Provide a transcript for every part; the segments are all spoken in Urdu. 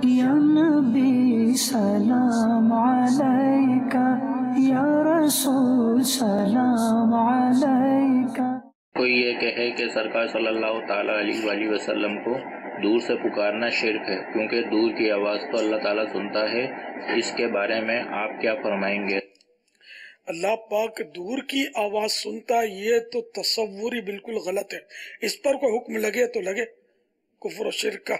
یا نبی سلام علیکہ، یا رسول سلام علیکہ۔ کوئی یہ کہے کہ سرکار صلی اللہ تعالیٰ علیہ وآلہ وسلم کو دور سے پکارنا شرک ہے، کیونکہ دور کی آواز تو اللہ تعالیٰ سنتا ہے، اس کے بارے میں آپ کیا فرمائیں گے؟ اللہ پاک دور کی آواز سنتا، یہ تو تصور ہی بالکل غلط ہے۔ اس پر کوئی حکم لگے تو لگے کفر و شرک کا۔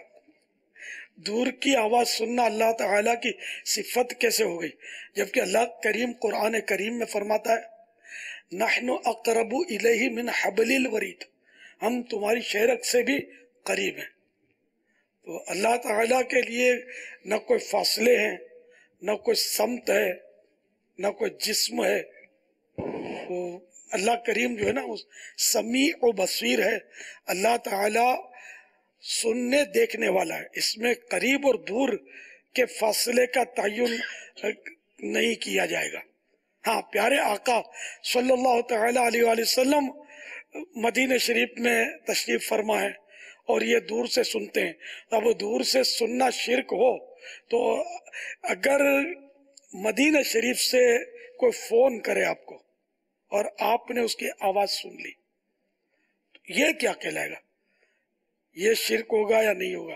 دور کی آواز سننا اللہ تعالیٰ کی صفت کیسے ہو گئی، جبکہ اللہ کریم قرآن کریم میں فرماتا ہے نحن اقرب الیہ من حبل الورید، ہم تمہاری شہرک سے بھی قریب ہیں۔ تو اللہ تعالیٰ کے لیے نہ کوئی فاصلے ہیں، نہ کوئی سمت ہے، نہ کوئی جسم ہے۔ وہ اللہ کریم جو ہے نا سمیع و بصیر ہے۔ اللہ تعالیٰ سننے دیکھنے والا ہے، اس میں قریب اور دور کے فاصلے کا تعین نہیں کیا جائے گا۔ ہاں، پیارے آقا صلی اللہ تعالیٰ علیہ وآلہ وسلم مدینہ شریف میں تشریف فرما ہے اور یہ دور سے سنتے ہیں۔ اب دور سے سننا شرک ہو تو اگر مدینہ شریف سے کوئی فون کرے آپ کو اور آپ نے اس کی آواز سن لی، یہ کیا کہلائے گا؟ یہ شرک ہوگا یا نہیں ہوگا؟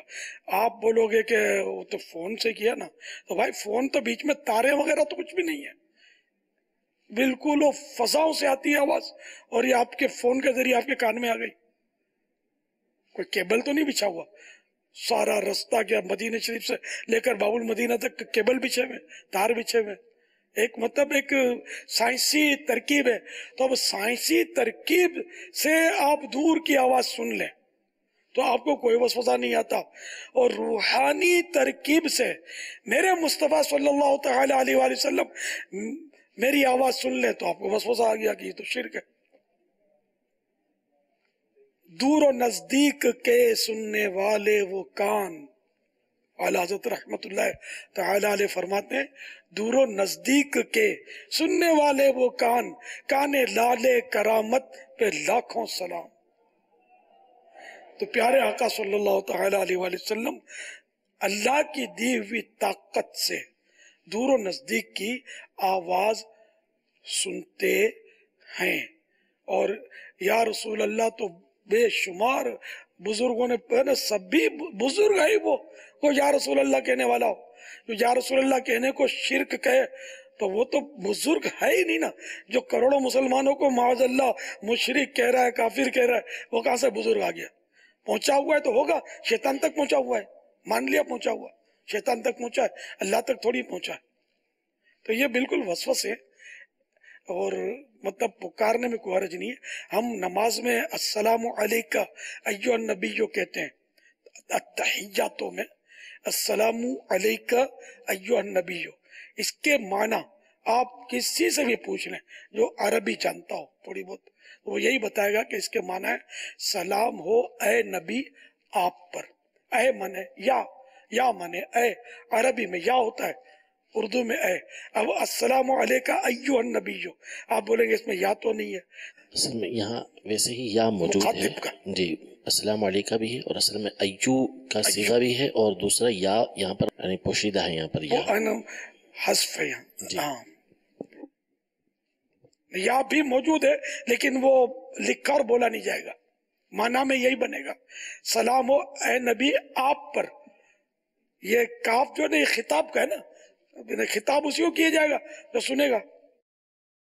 آپ بولو گے کہ وہ تو فون سے کیا نا، تو بھائی فون تو بیچ میں تارے وغیرہ تو کچھ بھی نہیں ہے، بالکل وہ فضاؤں سے آتی ہے آواز، اور یہ آپ کے فون کے ذریعے آپ کے کان میں آ گئی۔ کوئی کیبل تو نہیں بچھا ہوا، سارا رستہ کیا مدینہ شریف سے لے کر باب المدینہ تک کیبل بچھے ہوئے، تار بچھے ہوئے، ایک مطلب ایک سائنسی ترکیب ہے۔ تو اب سائنسی ترکیب سے آپ دور کی آواز سن لیں تو آپ کو کوئی وسوسہ نہیں آتا، اور روحانی ترکیب سے میرے مصطفیٰ صلی اللہ تعالی علیہ وآلہ وسلم میری آواز سن لیں تو آپ کو وسوسہ آ گیا کہ یہ تو شرک ہے۔ دور و نزدیک کے سننے والے وہ کان، اعلیٰ حضرت رحمت اللہ تعالی علیہ فرماتے ہیں دور و نزدیک کے سننے والے وہ کان، کان لالے کرامت پہ لاکھوں سلام۔ تو پیارے آقا صلی اللہ تعالی علیہ وآلہ وسلم اللہ کی دی ہوئی طاقت سے دور و نزدیک کی آواز سنتے ہیں، اور یا رسول اللہ تو بے شمار بزرگوں نے سب بھی بزرگ ہے وہ یا رسول اللہ کہنے والا ہو، جو یا رسول اللہ کہنے کو شرک کہے تو وہ تو بزرگ ہے ہی نہیں نا۔ جو کروڑوں مسلمانوں کو معاذ اللہ مشرک کہہ رہا ہے، کافر کہہ رہا ہے، وہ کہاں سے بزرگ آ گیا؟ پہنچا ہوا ہے تو ہوگا، شیطان تک پہنچا ہوا ہے، مان لیا پہنچا ہوا، شیطان تک پہنچا ہے، اللہ تک تھوڑی پہنچا ہے۔ تو یہ بالکل وسوسے ہے، اور مطلب پکارنے میں کوئی حرج نہیں ہے۔ ہم نماز میں السلام علیکہ ایھا النبی کہتے ہیں، التحیاتوں میں السلام علیکہ ایھا النبی، اس کے معنی آپ کسی سے بھی پوچھ لیں جو عربی جانتا ہو تھوڑی بہت، وہ یہی بتائے گا کہ اس کے معنی ہے سلام ہو اے نبی آپ پر۔ اے مانے یا مانے اے، عربی میں یا ہوتا ہے، اردو میں اے۔ اب السلام علیکہ ایھا النبی، آپ بولیں گے اس میں یا تو نہیں ہے، اصل میں یہاں ویسے ہی یا موجود ہے مخاطب کا۔ جی، السلام علیکہ بھی ہے، اور اصل میں ایو کا صیغہ بھی ہے، اور دوسرا یا یہاں پر یعنی پوشیدہ ہے، یہاں پر یا حذف ہے یہاں، جی۔ ہاں یا بھی موجود ہے لیکن وہ لکھا اور بولا نہیں جائے گا، معنی میں یہی بنے گا سلام ہو اے نبی آپ پر۔ یہ کاف جو ہے نا یہ خطاب کا ہے نا، خطاب اسی کو کیا جائے گا جو سنے گا۔